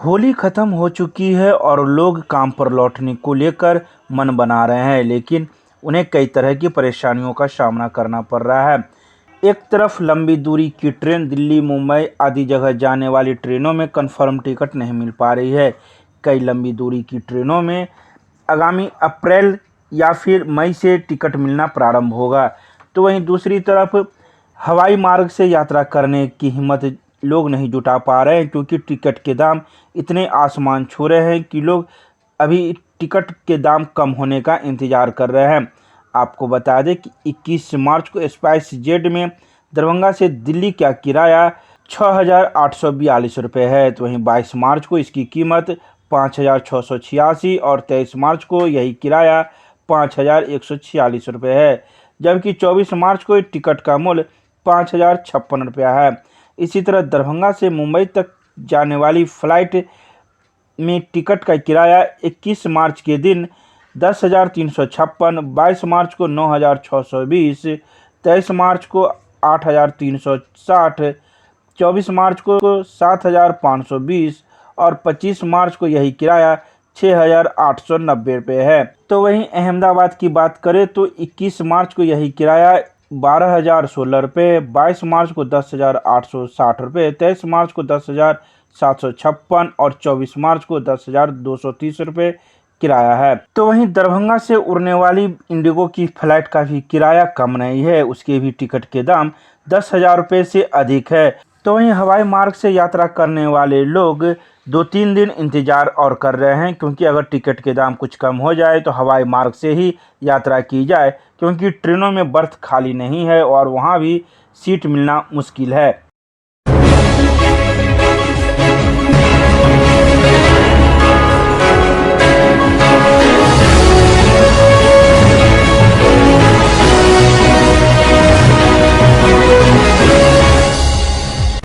होली खत्म हो चुकी है और लोग काम पर लौटने को लेकर मन बना रहे हैं, लेकिन उन्हें कई तरह की परेशानियों का सामना करना पड़ रहा है। एक तरफ लंबी दूरी की ट्रेन दिल्ली, मुंबई आदि जगह जाने वाली ट्रेनों में कन्फर्म टिकट नहीं मिल पा रही है। कई लंबी दूरी की ट्रेनों में आगामी अप्रैल या फिर मई से टिकट मिलना प्रारंभ होगा। तो वहीं दूसरी तरफ हवाई मार्ग से यात्रा करने की हिम्मत लोग नहीं जुटा पा रहे हैं, क्योंकि टिकट के दाम इतने आसमान छू रहे हैं कि लोग अभी टिकट के दाम कम होने का इंतज़ार कर रहे हैं। आपको बता दें कि 21 मार्च को स्पाइस जेट में दरभंगा से दिल्ली का किराया 6,842 रुपये है। तो वहीं 22 मार्च को इसकी कीमत 5,686 और 23 मार्च को यही किराया 5,146 रुपये है, जबकि 24 मार्च को टिकट का मूल्य 5,056 रुपया है। इसी तरह दरभंगा से मुंबई तक जाने वाली फ्लाइट में टिकट का किराया 21 मार्च के दिन 10,356, 22 मार्च को 9,620, 23 मार्च को 8,360, 24 मार्च को 7,520 और 25 मार्च को यही किराया 6,890 रुपये है। तो वहीं अहमदाबाद की बात करें तो 21 मार्च को यही किराया 12,016 रुपये, 22 मार्च को 10,860 रुपये, 23 मार्च को 10,756 और 24 मार्च को 10,230 रुपये किराया है। तो वहीं दरभंगा से उड़ने वाली इंडिगो की फ्लाइट का भी किराया कम नहीं है, उसके भी टिकट के दाम 10,000 रुपये से अधिक है। तो वहीं हवाई मार्ग से यात्रा करने वाले लोग 2-3 दिन इंतज़ार और कर रहे हैं, क्योंकि अगर टिकट के दाम कुछ कम हो जाए तो हवाई मार्ग से ही यात्रा की जाए, क्योंकि ट्रेनों में बर्थ खाली नहीं है और वहाँ भी सीट मिलना मुश्किल है।